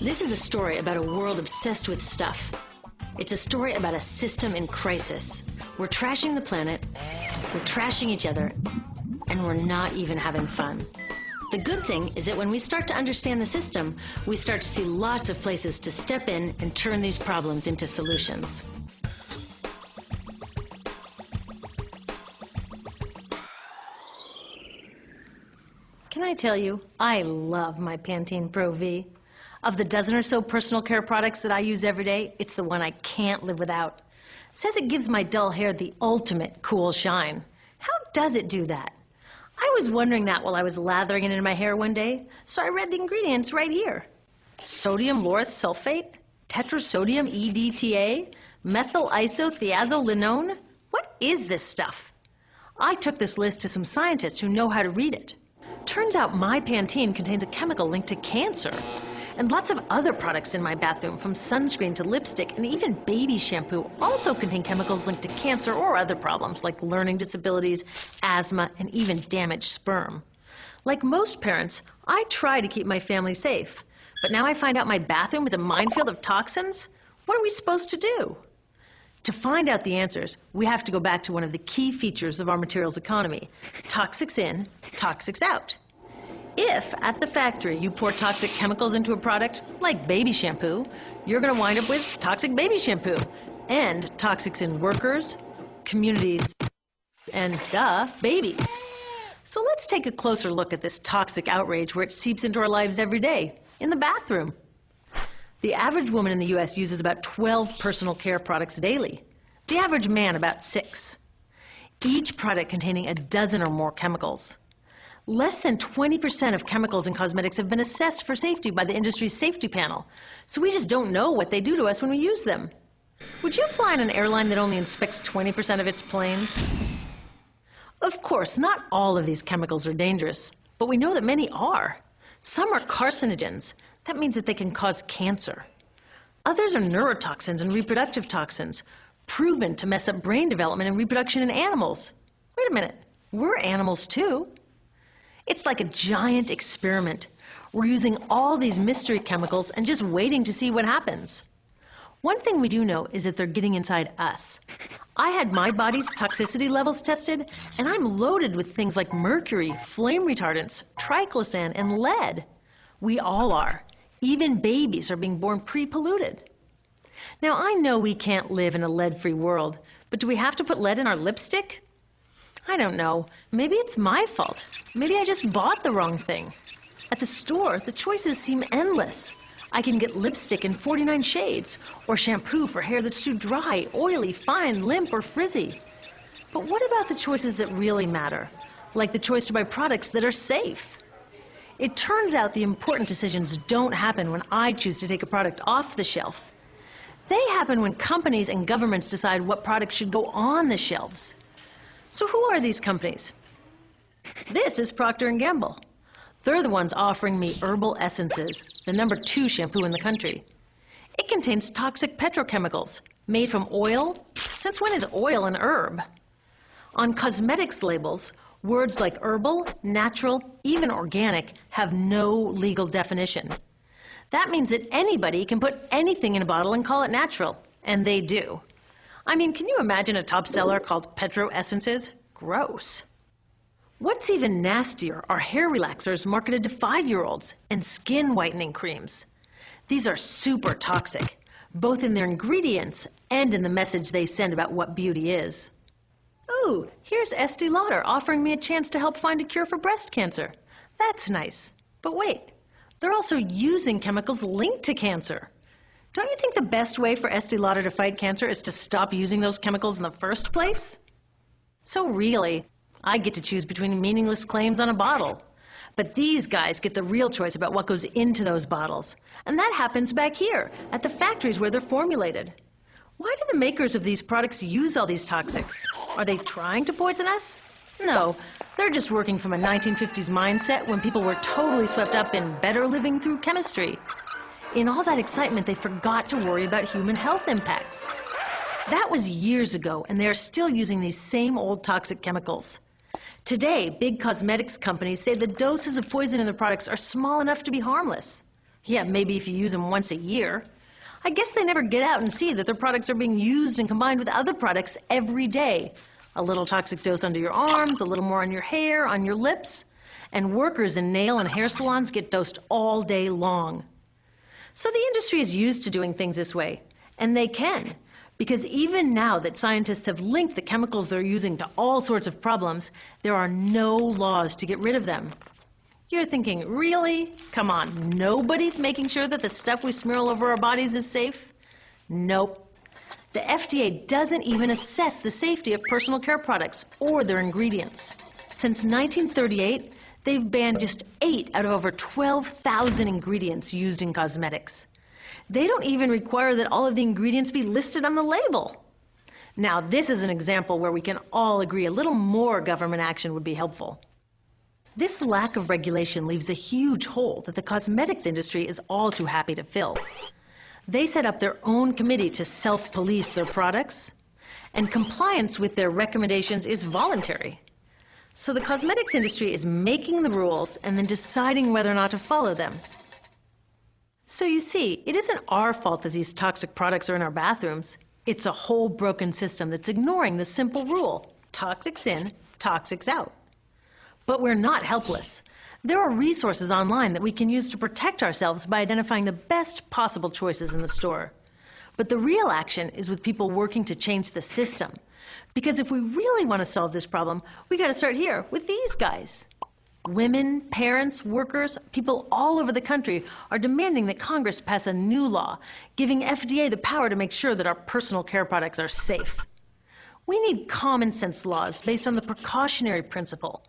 This is a story about a world obsessed with stuff. It's a story about a system in crisis. We're trashing the planet, we're trashing each other, and we're not even having fun. The good thing is that when we start to understand the system, we start to see lots of places to step in and turn these problems into solutions. Can I tell you, I love my Pantene Pro V. Of the dozen or so personal care products that I use every day, it's the one I can't live without. It says it gives my dull hair the ultimate cool shine. How does it do that? I was wondering that while I was lathering it in my hair one day, so I read the ingredients right here. Sodium lauryl sulfate, tetrasodium EDTA, methyl isothiazolinone. What is this stuff? I took this list to some scientists who know how to read it. Turns out my Pantene contains a chemical linked to cancer. And lots of other products in my bathroom, from sunscreen to lipstick and even baby shampoo, also contain chemicals linked to cancer or other problems like learning disabilities, asthma, and even damaged sperm. Like most parents, I try to keep my family safe. But now I find out my bathroom is a minefield of toxins? What are we supposed to do? To find out the answers, we have to go back to one of the key features of our materials economy: toxics in, toxics out. If, at the factory, you pour toxic chemicals into a product, like baby shampoo, you're going to wind up with toxic baby shampoo, and toxics in workers, communities, and, babies. So let's take a closer look at this toxic outrage where it seeps into our lives every day, in the bathroom. The average woman in the U.S. uses about 12 personal care products daily. The average man about 6. Each product containing a dozen or more chemicals. Less than 20% of chemicals in cosmetics have been assessed for safety by the industry's safety panel, so we just don't know what they do to us when we use them. Would you fly on an airline that only inspects 20% of its planes? Of course, not all of these chemicals are dangerous, but we know that many are. Some are carcinogens. That means that they can cause cancer. Others are neurotoxins and reproductive toxins, proven to mess up brain development and reproduction in animals. Wait a minute, we're animals too. It's like a giant experiment. We're using all these mystery chemicals and just waiting to see what happens. One thing we do know is that they're getting inside us. I had my body's toxicity levels tested, and I'm loaded with things like mercury, flame retardants, triclosan, and lead. We all are. Even babies are being born pre-polluted. Now, I know we can't live in a lead-free world, but do we have to put lead in our lipstick? I don't know. Maybe it's my fault. Maybe I just bought the wrong thing. At the store, the choices seem endless. I can get lipstick in 49 shades, or shampoo for hair that's too dry, oily, fine, limp, or frizzy. But what about the choices that really matter? Like the choice to buy products that are safe? It turns out the important decisions don't happen when I choose to take a product off the shelf. They happen when companies and governments decide what products should go on the shelves. So who are these companies? This is Procter & Gamble. They're the ones offering me Herbal Essences, the #2 shampoo in the country. It contains toxic petrochemicals made from oil. Since when is oil an herb? On cosmetics labels, words like herbal, natural, even organic have no legal definition. That means that anybody can put anything in a bottle and call it natural, and they do. I mean, can you imagine a top seller called Petro Essences? Gross. What's even nastier are hair relaxers marketed to 5-year-olds and skin whitening creams. These are super toxic, both in their ingredients and in the message they send about what beauty is. Ooh, here's Estee Lauder offering me a chance to help find a cure for breast cancer. That's nice. But wait, they're also using chemicals linked to cancer. Don't you think the best way for Estee Lauder to fight cancer is to stop using those chemicals in the first place? So really, I get to choose between meaningless claims on a bottle. But these guys get the real choice about what goes into those bottles. And that happens back here, at the factories where they're formulated. Why do the makers of these products use all these toxics? Are they trying to poison us? No, they're just working from a 1950s mindset when people were totally swept up in better living through chemistry. In all that excitement, they forgot to worry about human health impacts. That was years ago, and they are still using these same old toxic chemicals. Today, big cosmetics companies say the doses of poison in their products are small enough to be harmless. Yeah, maybe if you use them once a year. I guess they never get out and see that their products are being used and combined with other products every day. A little toxic dose under your arms, a little more on your hair, on your lips. And workers in nail and hair salons get dosed all day long. So the industry is used to doing things this way, and they can. Because even now that scientists have linked the chemicals they're using to all sorts of problems, there are no laws to get rid of them. You're thinking, really? Come on, nobody's making sure that the stuff we smear all over our bodies is safe? Nope. The FDA doesn't even assess the safety of personal care products or their ingredients. Since 1938, they've banned just 8 out of over 12,000 ingredients used in cosmetics. They don't even require that all of the ingredients be listed on the label. Now, this is an example where we can all agree a little more government action would be helpful. This lack of regulation leaves a huge hole that the cosmetics industry is all too happy to fill. They set up their own committee to self-police their products, and compliance with their recommendations is voluntary. So the cosmetics industry is making the rules and then deciding whether or not to follow them. So you see, it isn't our fault that these toxic products are in our bathrooms. It's a whole broken system that's ignoring the simple rule: toxics in, toxics out. But we're not helpless. There are resources online that we can use to protect ourselves by identifying the best possible choices in the store. But the real action is with people working to change the system. Because if we really want to solve this problem, we got to start here with these guys. Women, parents, workers, people all over the country are demanding that Congress pass a new law, giving FDA the power to make sure that our personal care products are safe. We need common sense laws based on the precautionary principle.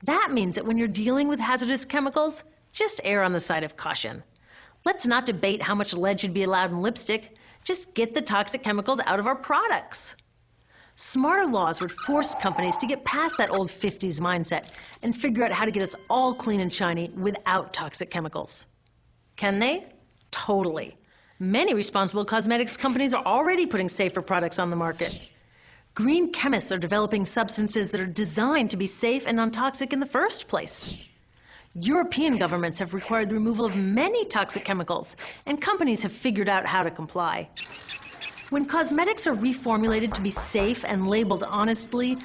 That means that when you're dealing with hazardous chemicals, just err on the side of caution. Let's not debate how much lead should be allowed in lipstick. Just get the toxic chemicals out of our products. Smarter laws would force companies to get past that old 50s mindset and figure out how to get us all clean and shiny without toxic chemicals. Can they? Totally. Many responsible cosmetics companies are already putting safer products on the market. Green chemists are developing substances that are designed to be safe and non-toxic in the first place. European governments have required the removal of many toxic chemicals, and companies have figured out how to comply. When cosmetics are reformulated to be safe and labeled honestly,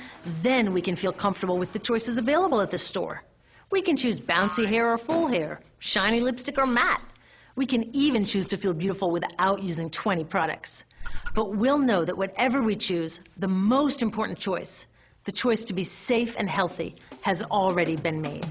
then we can feel comfortable with the choices available at the store. We can choose bouncy hair or full hair, shiny lipstick or matte. We can even choose to feel beautiful without using 20 products. But we'll know that whatever we choose, the most important choice, the choice to be safe and healthy, has already been made.